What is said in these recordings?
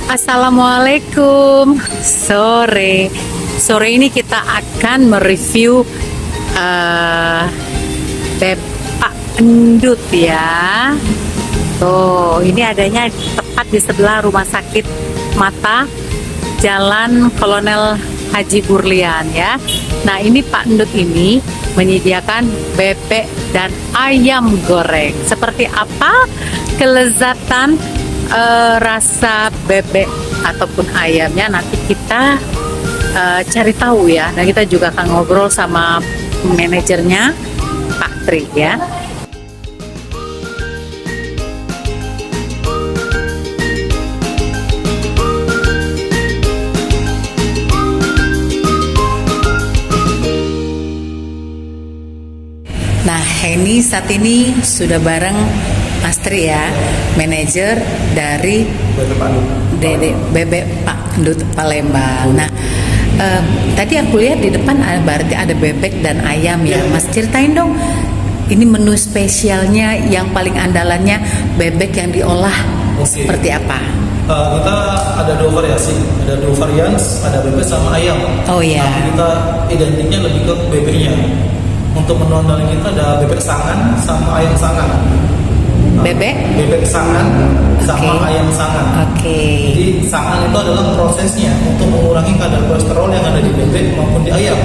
Assalamualaikum. Sore ini kita akan mereview bebek endut ya. Tuh, ini adanya tepat di sebelah Rumah Sakit Mata Jalan Kolonel Haji Burlian ya. Nah, ini Pak Endut ini menyediakan bebek dan ayam goreng. Seperti apa kelezatan rasa bebek ataupun ayamnya, nanti kita cari tahu ya. Nah, kita juga akan ngobrol sama manajernya Pak Tri ya. Nah, Henny saat ini sudah bareng Mas Tri ya, manajer dari Bebek Pak Endut Palembang. Nah, tadi aku lihat di depan berarti ada bebek dan ayam ya. Mas, ceritain dong, ini menu spesialnya yang paling andalannya bebek yang diolah seperti apa? Kita ada dua variasi, ada dua varian, ada bebek sama ayam. Oh ya. Nah, kita identiknya lebih ke bebeknya. Untuk menu andalan kita ada bebek sangan sama ayam sangan. Bebek sangan sama ayam sangan. Jadi sangan itu adalah prosesnya untuk mengurangi kadar kolesterol yang ada di bebek maupun di ayam,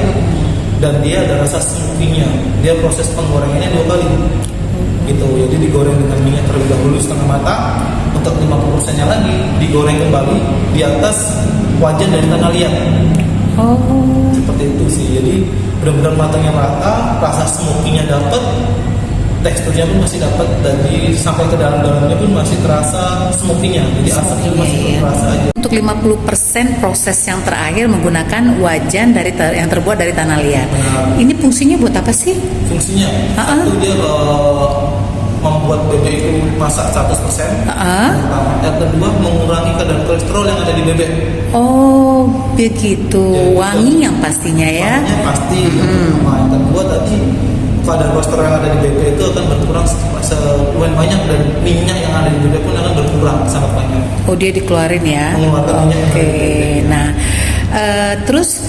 dan dia ada rasa smoky-nya. Dia proses penggorengannya 2 kali gitu. Jadi digoreng dengan minyak terlebih dahulu setengah matang, untuk 50%-nya lagi digoreng kembali di atas wajan dari tanah liat. Seperti itu sih. Jadi benar-benar matangnya rata, rasa smoky-nya dapat, teksturnya pun masih dapat, dan sampai ke dalam-dalamnya pun masih terasa smoky-nya. Jadi asapnya masih terasa aja. Untuk 50% proses yang terakhir menggunakan wajan yang terbuat dari tanah liat. Ini fungsinya buat apa sih? Fungsinya satu, dia membuat bebek itu masak 100%. Yang kedua, mengurangi kadar kolesterol yang ada di bebek. Oh, begitu. Wangi yang pastinya ya. Wanginya pasti. Yang kedua tadi, kadar kolesterol yang ada di bebek itu akan berkurang lumayan banyak, dan minyak yang ada di bebek pun akan berkurang sangat banyak. Oh, dia dikeluarin ya. Mengeluarkan minyak. Nah, terus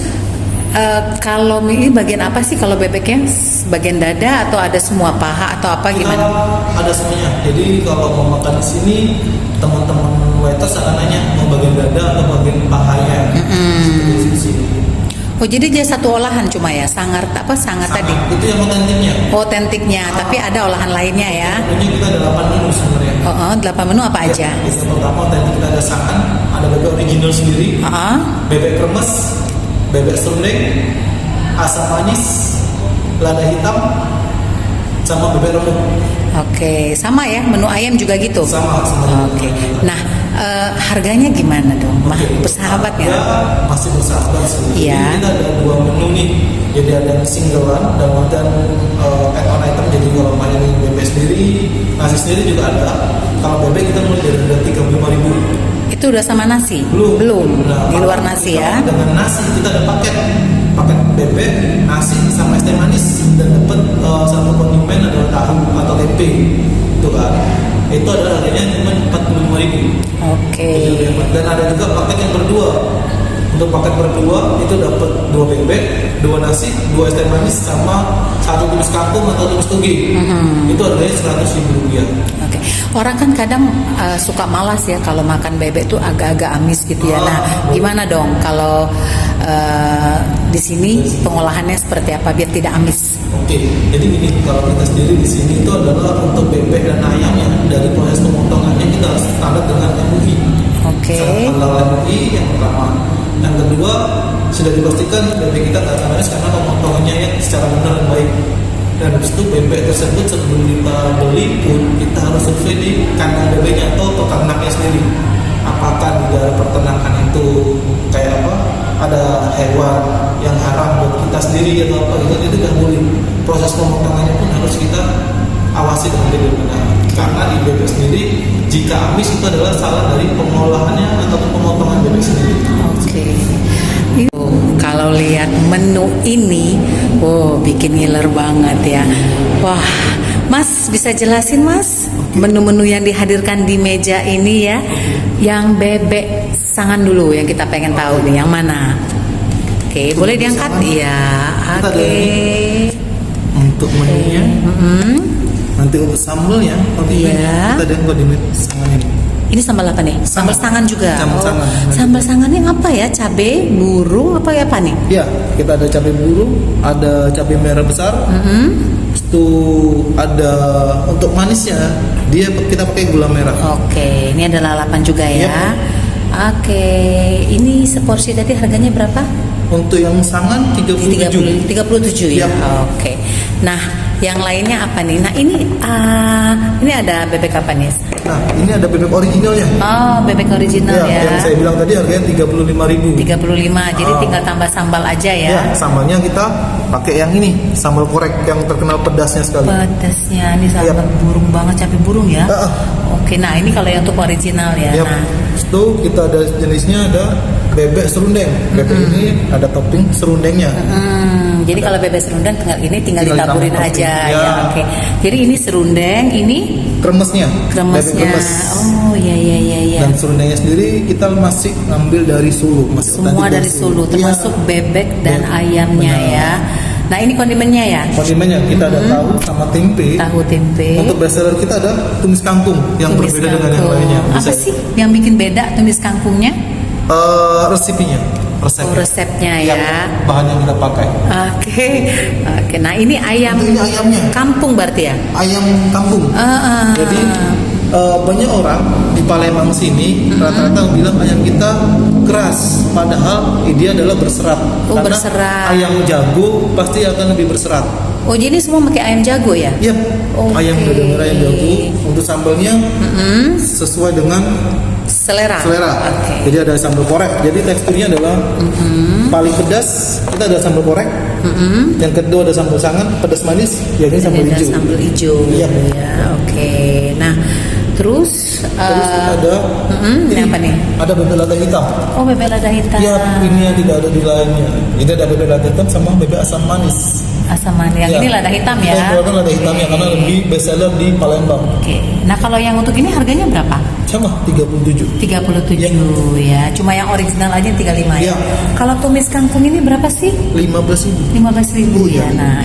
kalau ini bagian apa sih kalau bebeknya? Bagian dada atau ada semua, paha atau apa, gimana? Ada semuanya. Jadi kalau mau makan di sini, teman-teman waiters akan nanya mau bagian dada atau bagian pahanya. Seperti di sini. Oh, jadi dia satu olahan cuma ya, sangat tadi? Itu yang otentiknya. Otentiknya, tapi ada olahan lainnya ya? Tentunya kita ada 8 menu sebenarnya. 8 menu apa aja? Yang pertama, otentik kita ada sangan, ada bebek original sendiri, bebek kremes, bebek serundeng, asam manis, lada hitam, sama bebek remuk. Sama ya, menu ayam juga gitu? Sama. Nah, harganya gimana dong? Bersahabat ya? Masih bersahabat sih. Iya. Kita ada 2 menu nih. Jadi ada yang singlean dan add-on item. Jadi kalau makan bebek sendiri, nasi sendiri juga ada. Kalau bebek kita mulai dari 35.000. Itu udah sama nasi? Belum. Di luar nasi ya? Dengan nasi kita ada paket bebek, nasi sama es teh manis, dan dapat satu kondimen adalah tahu atau tempe. Itu kan. Itu adalah harganya cuma 45.000. Dan ada juga paket yang berdua. Untuk paket berdua itu dapat 2 bebek, 2 nasi, 2 es teh manis, sama 1 tumis kangkung atau tumis toge. Itu harganya 100.000 rupiah. Orang kan kadang suka malas ya kalau makan bebek tuh agak-agak amis gitu ya. Nah, gimana dong kalau di sini pengolahannya seperti apa biar tidak amis? Jadi gini, kalau kita sendiri di sini itu adalah untuk bebek dan ayamnya, dari proses pemotongannya kita harus standar dengan MUI. Standar MUI yang pertama. Yang kedua, sudah dipastikan bebek kita tak akan amis karena pemotongannya yang secara benar dan baik. Dan habis itu bebek tersebut sebelum kita beli pun kita harus survei di kandang bebeknya atau peternaknya sendiri. Apakah di dalam peternakan itu kayak apa? Ada hewan yang haram buat kita sendiri atau apa gitu, itu tidak boleh. Proses pemotongannya pun harus kita awasi dengan benar. Karena di bebek sendiri, jika amis itu adalah salah dari pengolahannya ataupun pemotongan bebek sendiri. Kalau lihat menu ini, bikin ngiler banget ya. Wah, Mas bisa jelasin Mas menu-menu yang dihadirkan di meja ini ya? Yang bebek sangan dulu yang kita pengen tahu nih, yang mana? Oke, boleh diangkat? Iya, oke. Untuk menunya, nanti untuk sambalnya, Iya. kita ada kondimen sangan ini. Ini sambal apa nih? Sambal sangan juga. Sambal sangan. Sambal sangannya apa ya? Cabe, burung, apa ya apa nih? Ya, kita ada cabai burung, ada cabai merah besar. Itu ada untuk manisnya, kita pakai gula merah. Oke, ini ada lalapan juga ya. Yep. Oke, ini seporsi tadi harganya berapa? Untuk yang sangan 37. 37 ya. Yap. Oke. Nah, yang lainnya apa nih? Nah, ini ada bebek apa nih? Nah, ini ada bebek originalnya. Oh, bebek original ya. Yang saya bilang tadi harganya 35.000. 35. Jadi tinggal tambah sambal aja ya. Ya, sambalnya kita pakai yang ini, sambal korek yang terkenal pedasnya sekali. Pedasnya ini sambal burung banget, cabai burung ya. Oke, nah ini kalau yang untuk original ya. Yap. Nah, Itu kita ada jenisnya, ada bebek serundeng. Bebek ini ada topping serundengnya. jadi kalau bebek serundeng tinggal Tinggal ditaburin ditambah aja topping. ya. Oke. Jadi ini serundeng, ini Kremesnya. Bebek kremesnya. kremes. Oh, iya. Dan serundengnya sendiri kita masih ngambil dari Sulu. Semua dari Sulu, termasuk Iya. bebek dan ayamnya benar. ya. Nah, ini kondimennya ya. Kondimennya kita ada tahu sama tempe. Tahu tempe. Untuk bestseller kita ada tumis kangkung yang tumis berbeda dengan yang kangkung. lainnya. Apa sih yang bikin beda tumis kangkungnya? Resepinya. Oh, resepnya ya. Bahan yang kita pakai. Oke. Nah, ini ayam. Ini ayamnya. Kampung berarti ya? Ayam kampung. Jadi banyak orang di Palembang sini rata-rata bilang ayam kita keras, padahal dia adalah berserat. Oh, Karena berserat. ayam jago pasti akan lebih berserat. Oh, jadi semua pakai ayam jago ya? Yap. Oke. Ayam benar-benar ayam jago. Untuk sambalnya sesuai dengan Selera. Oke. Jadi ada sambal korek. Jadi teksturnya adalah paling pedas kita ada sambal korek. Yang kedua ada sambal sangan, pedas manis. Yang ini sambal Ada hijau. sambal hijau. Iya. Ya, oke. Nah, terus ada ini apa nih? Ada bebek lada hitam. Oh, bebek lada hitam. Ya, ini yang tidak ada di lainnya. Ini ada bebek lada hitam sama bebek asam manis. Asam manis. Yang Ya. ini lada hitam Kita ya. keluarkan lada hitamnya karena lebih best seller di Palembang. Oke. Nah, kalau yang untuk ini harganya berapa? Sama 37. 37 ya. Cuma yang original aja 35 ya. Ya. Kalau tumis kangkung ini berapa sih? 15.000. 15.000 ya. Iya. Nah,